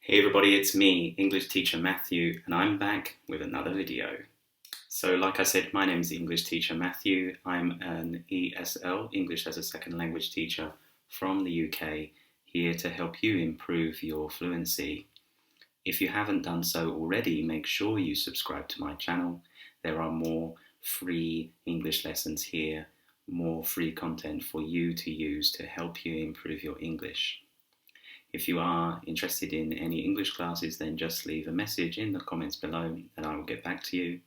Hey everybody, it's me, English teacher Matthew, and I'm back with another video. So like I said, my name is English teacher Matthew. I'm an ESL, English as a Second Language teacher from the UK, here to help you improve your fluency. If you haven't done so already, make sure you subscribe to my channel. There are more free English lessons here, more free content for you to use to help you improve your English. If you are interested in any English classes, then just leave a message in the comments below and I will get back to you.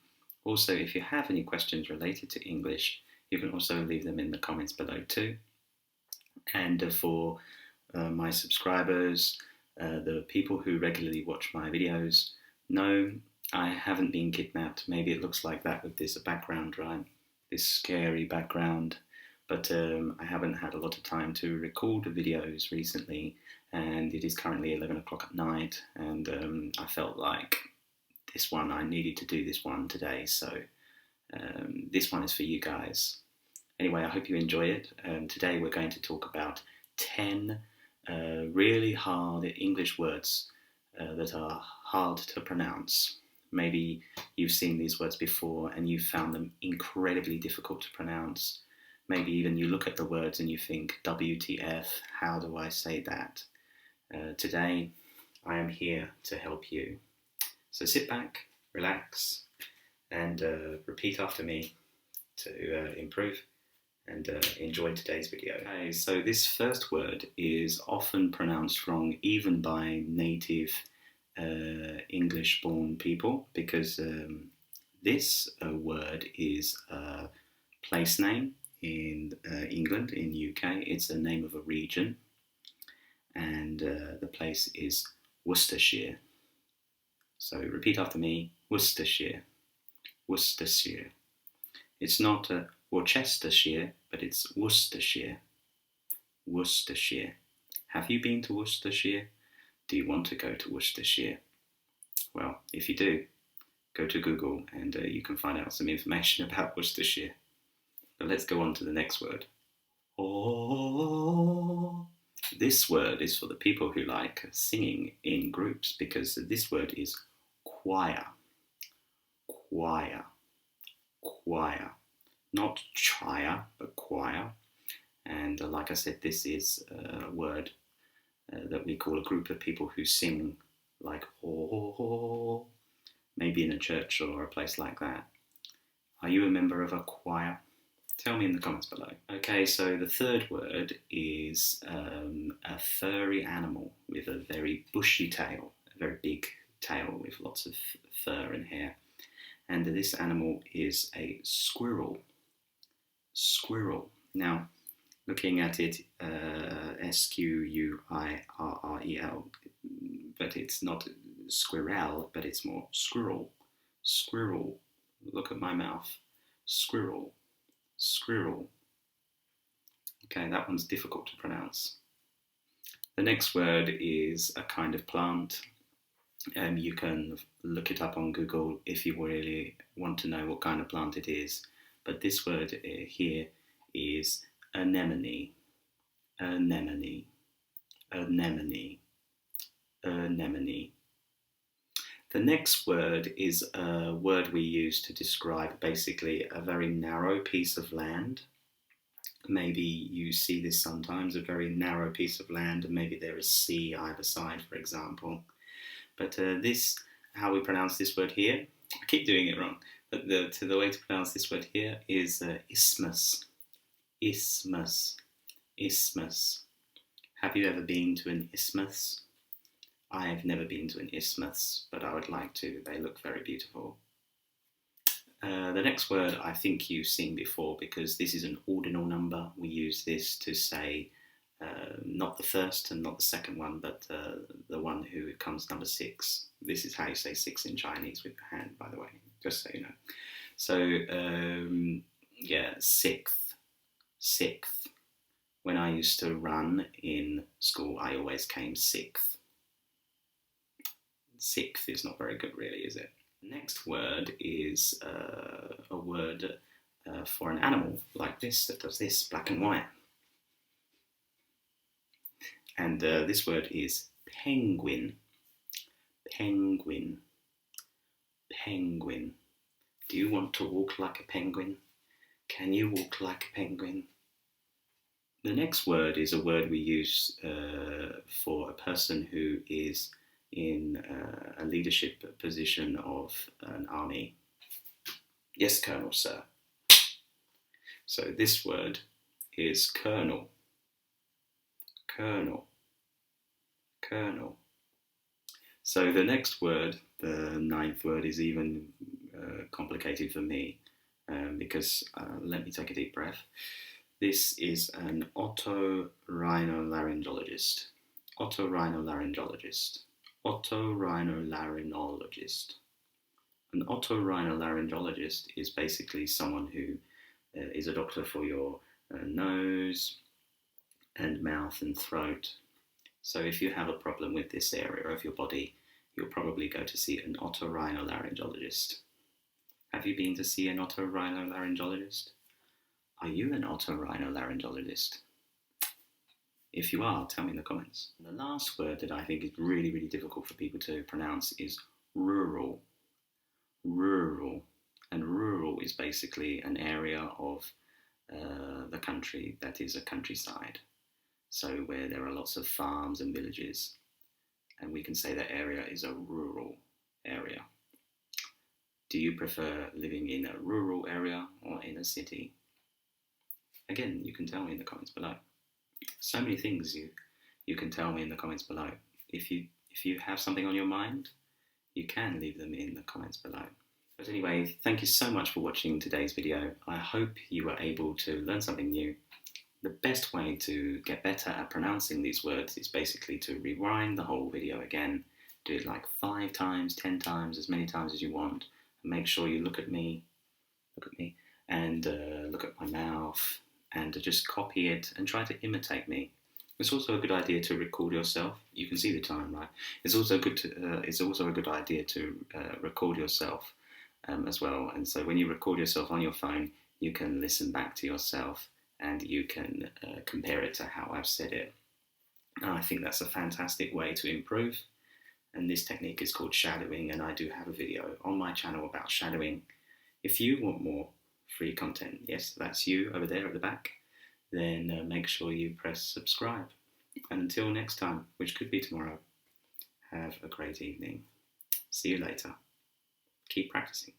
Also, if you have any questions related to English, you can also leave them in the comments below too. And for my subscribers, the people who regularly watch my videos, no, I haven't been kidnapped. Maybe it looks like that with this background, right? This scary background. But I haven't had a lot of time to record the videos recently, and it is currently 11 o'clock at night, and I felt like I needed to do this one today, so this one is for you guys. Anyway, I hope you enjoy it. Today we're going to talk about 10 really hard English words that are hard to pronounce. Maybe you've seen these words before and you've found them incredibly difficult to pronounce. Maybe even you look at the words and you think, WTF, how do I say that? Today, I am here to help you. So sit back, relax, and repeat after me to improve and enjoy today's video. Okay, so this first word is often pronounced wrong even by native English-born people because this word is a place name in England, in UK. It's the name of a region, and the place is Worcestershire. So repeat after me, Worcestershire, Worcestershire. It's not Worcestershire, but it's Worcestershire, Worcestershire. Have you been to Worcestershire? Do you want to go to Worcestershire? Well, if you do, go to Google and you can find out some information about Worcestershire. But let's go on to the next word. Oh. This word is for the people who like singing in groups because this word is choir. Choir. Choir. Not choir, but choir. And like I said, this is a word that we call a group of people who sing like oh, maybe in a church or a place like that. Are you a member of a choir? Tell me in the comments below. Okay, so the third word is a furry animal with a very bushy tail, a very big tail with lots of fur and hair. And this animal is a squirrel. Squirrel. Now, looking at it, SQUIRREL, but it's not squirrel, but it's more squirrel. Squirrel. Look at my mouth. Squirrel. Squirrel. Okay, that one's difficult to pronounce. The next word is a kind of plant. You can look it up on Google if you really want to know what kind of plant it is. But this word here is anemone. Anemone. Anemone. Anemone. The next word is a word we use to describe basically a very narrow piece of land. Maybe you see this sometimes, a very narrow piece of land, and maybe there is sea either side, for example. But how we pronounce this word here, I keep doing it wrong, but the way to pronounce this word here is isthmus. Isthmus. Isthmus. Have you ever been to an isthmus? I have never been to an isthmus, but I would like to. They look very beautiful. The next word I think you've seen before because this is an ordinal number. We use this to say not the first and not the second one, but the one who comes number 6. This is how you say 6 in Chinese with the hand, by the way, just so you know. So, yeah, sixth. Sixth. When I used to run in school, I always came 6th. 6th is not very good, really, is it? The next word is a word for an animal like this that does this, black and white. And this word is penguin. penguin, penguin. Do you want to walk like a penguin? Can you walk like a penguin? The next word is a word we use for a person who is in a leadership position of an army. Yes, Colonel, sir. So this word is colonel, colonel, colonel. So the next word, the ninth word, is even complicated for me because, let me take a deep breath. This is an otorhinolaryngologist, otorhinolaryngologist, otorhinolaryngologist. An otorhinolaryngologist is basically someone who is a doctor for your nose and mouth and throat. So if you have a problem with this area of your body, you'll probably go to see an otorhinolaryngologist. Have you been to see an otorhinolaryngologist? Are you an otorhinolaryngologist? If you are, tell me in the comments. And the last word that I think is really, really difficult for people to pronounce is rural. Rural. And rural is basically an area of the country that is a countryside. So where there are lots of farms and villages. And we can say that area is a rural area. Do you prefer living in a rural area or in a city? Again, you can tell me in the comments below. So many things you can tell me in the comments below. If you have something on your mind, you can leave them in the comments below. But anyway, thank you so much for watching today's video. I hope you were able to learn something new. The best way to get better at pronouncing these words is basically to rewind the whole video again. Do it like 5 times, 10 times, as many times as you want. And make sure you look at me, and look at my mouth, and to just copy it and try to imitate me. It's also a good idea to record yourself. You can see the time, right? It's also a good idea to record yourself as well. And so when you record yourself on your phone, you can listen back to yourself and you can compare it to how I've said it. And I think that's a fantastic way to improve. And this technique is called shadowing, and I do have a video on my channel about shadowing. If you want more free content, yes, that's you over there at the back, then make sure you press subscribe. And until next time, which could be tomorrow, have a great evening. See you later. Keep practicing.